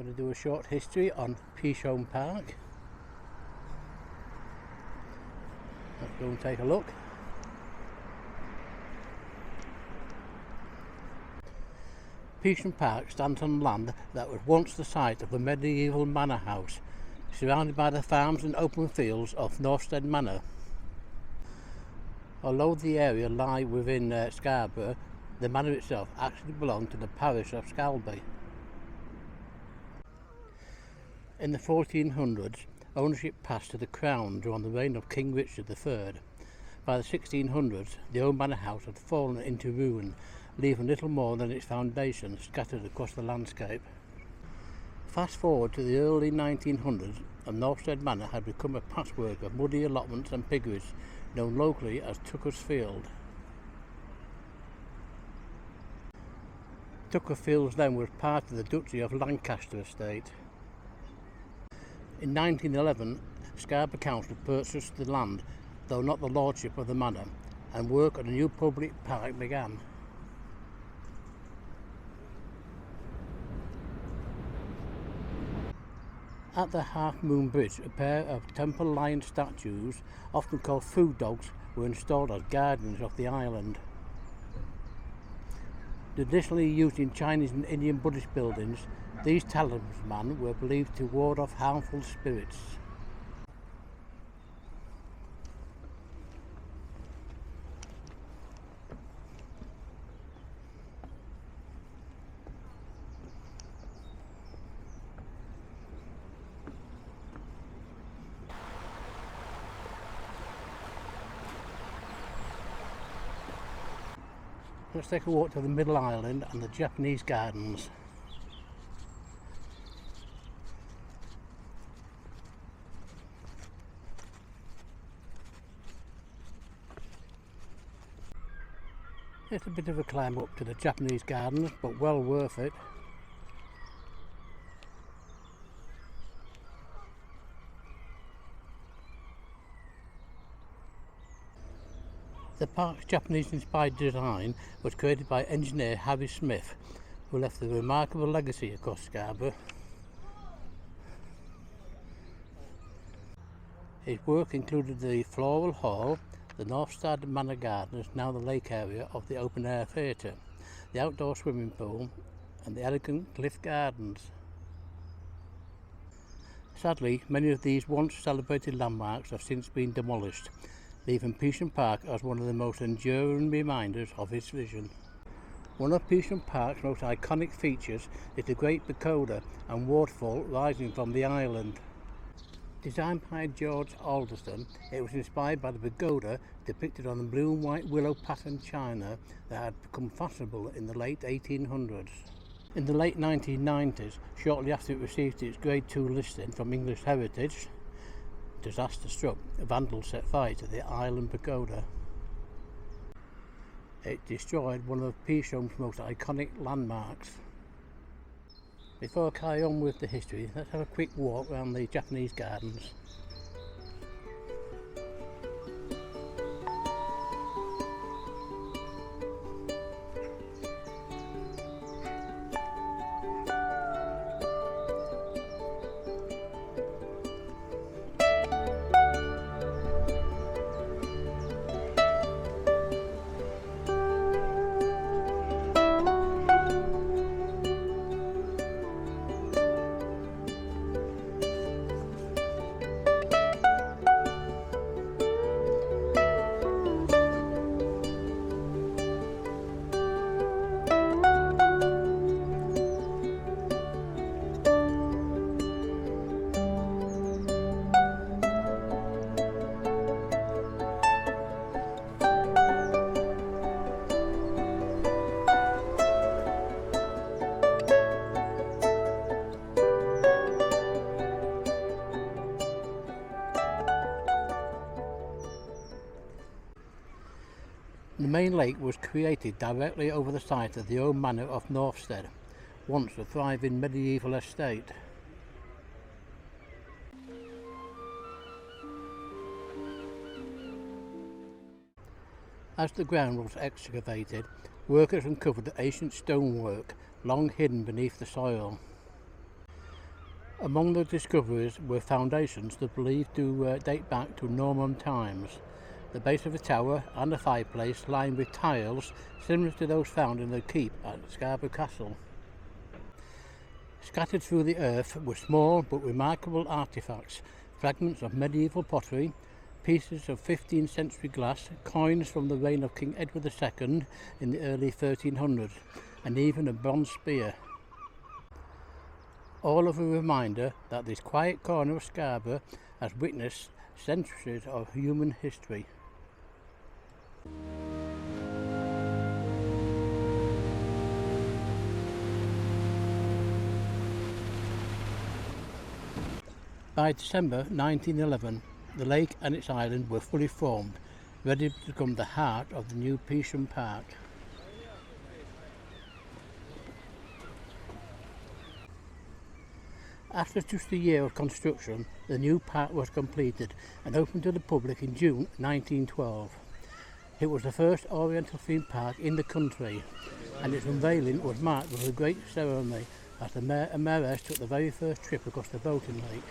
I'm going to do a short history on Peasholm Park. Let's go and take a look. Peasholm Park stands on land that was once the site of a medieval manor house, surrounded by the farms and open fields of Northstead Manor. Although the area lies within Scarborough, the manor itself actually belonged to the parish of Scalby. In the 1400s, ownership passed to the Crown during the reign of King Richard III. By the 1600s, the old manor house had fallen into ruin, leaving little more than its foundations scattered across the landscape. Fast forward to the early 1900s, and Northstead Manor had become a patchwork of muddy allotments and piggeries, known locally as Tucker's Field. Tucker Fields then was part of the Duchy of Lancaster estate. In 1911, Scarborough Council purchased the land, though not the lordship of the manor, and work on a new public park began. At the Half Moon Bridge, a pair of temple lion statues, often called food dogs, were installed as guardians of the island. Traditionally used in Chinese and Indian Buddhist buildings, these talismans were believed to ward off harmful spirits. Let's take a walk to the Middle Island and the Japanese gardens. It's a bit of a climb up to the Japanese gardens, but well worth it. The park's Japanese-inspired design was created by engineer Harry Smith, who left a remarkable legacy across Scarborough. His work included the Floral Hall, the Northstead Manor Gardens, now the lake area of the open-air theatre, the outdoor swimming pool, and the elegant cliff gardens. Sadly, many of these once celebrated landmarks have since been demolished, leaving Peasholm Park as one of the most enduring reminders of his vision. One of Peasholm Park's most iconic features is the Great Pagoda and waterfall rising from the island. Designed by George Alderson, it was inspired by the pagoda depicted on the blue and white willow pattern china that had become fashionable in the late 1800s. In the late 1990s, shortly after it received its Grade 2 listing from English Heritage, disaster struck. Vandals set fire to the island pagoda. It destroyed one of Peasholm's most iconic landmarks. Before I carry on with the history, let's have a quick walk around the Japanese gardens. The main lake was created directly over the site of the old manor of Northstead, once a thriving medieval estate. As the ground was excavated, workers uncovered ancient stonework long hidden beneath the soil. Among the discoveries were foundations that believed to date back to Norman times. The base of the tower and a fireplace lined with tiles similar to those found in the keep at Scarborough Castle. Scattered through the earth were small but remarkable artefacts, fragments of medieval pottery, pieces of 15th century glass, coins from the reign of King Edward II in the early 1300s, and even a bronze spear. All of a reminder that this quiet corner of Scarborough has witnessed centuries of human history. By December 1911, the lake and its island were fully formed, ready to become the heart of the new Peasholm Park. After just a year of construction, the new park was completed and opened to the public in June 1912. It was the first Oriental theme park in the country, and its unveiling was marked with a great ceremony as the Mayor and Mayoress took the very first trip across the boating lake.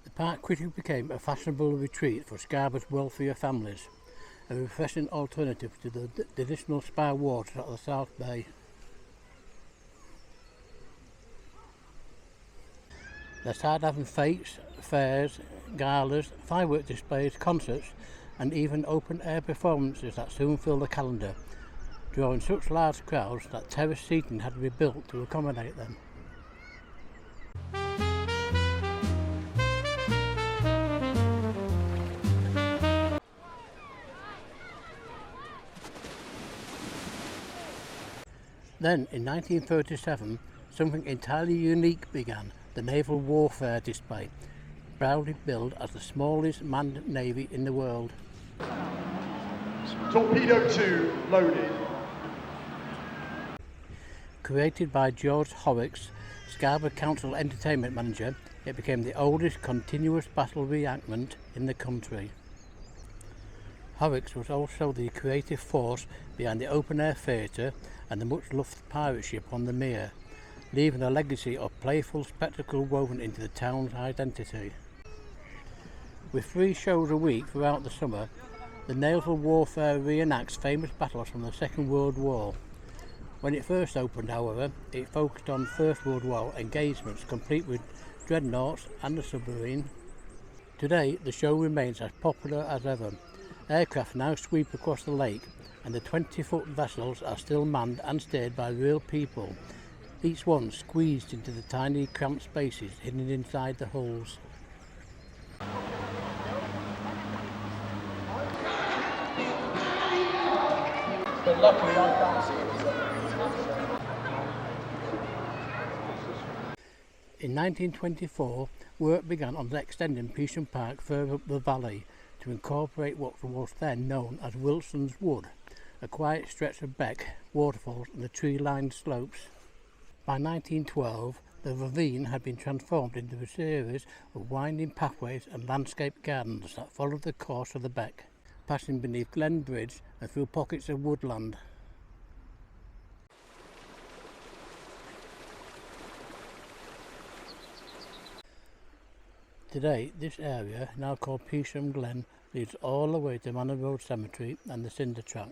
The park quickly became a fashionable retreat for Scarborough's wealthier families, a refreshing alternative to the traditional spa waters at the South Bay. They started having fetes, fairs, galas, firework displays, concerts, and even open-air performances that soon filled the calendar, drawing such large crowds that terrace seating had to be built to accommodate them. Then, in 1937, something entirely unique began, the Naval Warfare Display, proudly billed as the smallest manned navy in the world. Torpedo 2 loaded. Created by George Horrocks, Scarborough Council entertainment manager, it became the oldest continuous battle reenactment in the country. Horrocks was also the creative force behind the open-air theatre and the much-loved pirate ship on the Mere, leaving a legacy of playful spectacle woven into the town's identity. With 3 shows a week throughout the summer, the Naval Warfare reenacts famous battles from the Second World War. When it first opened, however, it focused on First World War engagements complete with dreadnoughts and a submarine. Today, the show remains as popular as ever. Aircraft now sweep across the lake, and the 20-foot vessels are still manned and steered by real people, each one squeezed into the tiny cramped spaces hidden inside the hulls. But luckily I can't see it. In 1924, work began on extending Peasholm Park further up the valley to incorporate what was then known as Wilson's Wood, a quiet stretch of beck, waterfalls and the tree-lined slopes. By 1912, the ravine had been transformed into a series of winding pathways and landscape gardens that followed the course of the beck, passing beneath Glen Bridge and through pockets of woodland. Today, this area, now called Peasholm Glen, leads all the way to Manor Road Cemetery and the Cinder Track.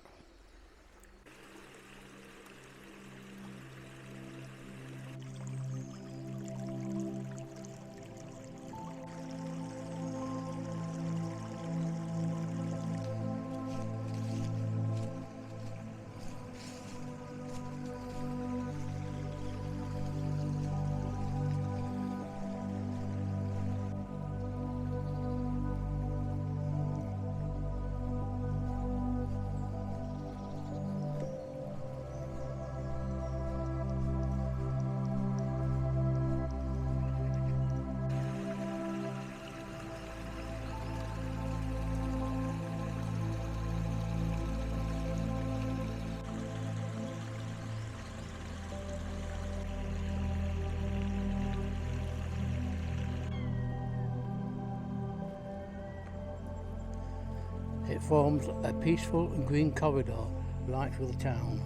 It forms a peaceful and green corridor right through the town.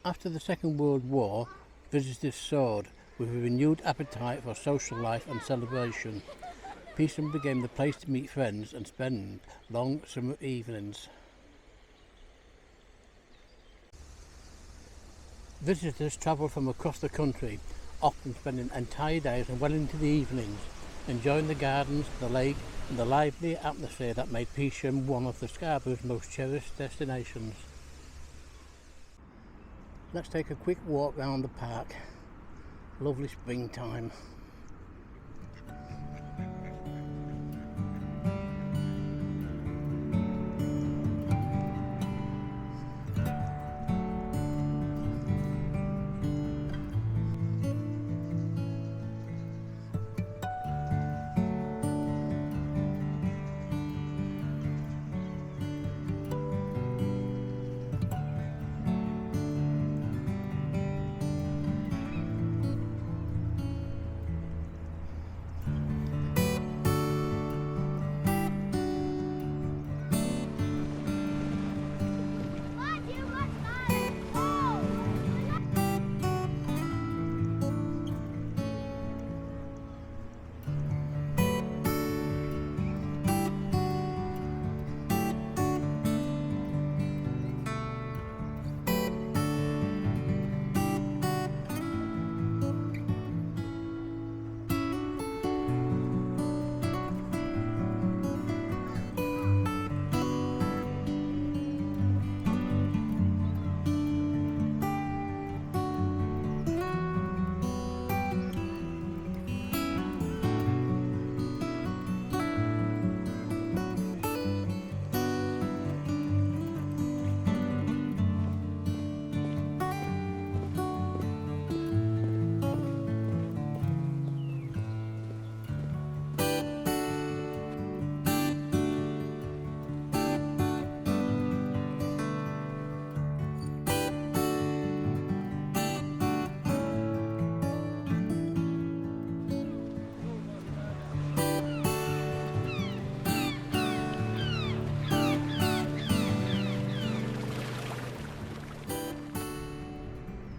After the Second World War, visitors soared with a renewed appetite for social life and celebration. Peasholm became the place to meet friends and spend long summer evenings. Visitors travelled from across the country, often spending entire days and well into the evenings, enjoying the gardens, the lake and the lively atmosphere that made Peasholm one of the Scarborough's most cherished destinations. Let's take a quick walk round the park. Lovely springtime.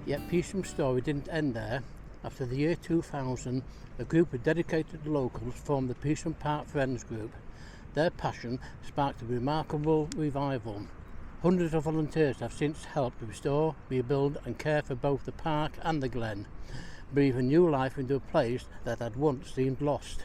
Yet Peasholm's story didn't end there. After the year 2000, a group of dedicated locals formed the Peasholm Park Friends Group. Their passion sparked a remarkable revival. Hundreds of volunteers have since helped restore, rebuild and care for both the park and the glen, breathing new life into a place that had once seemed lost.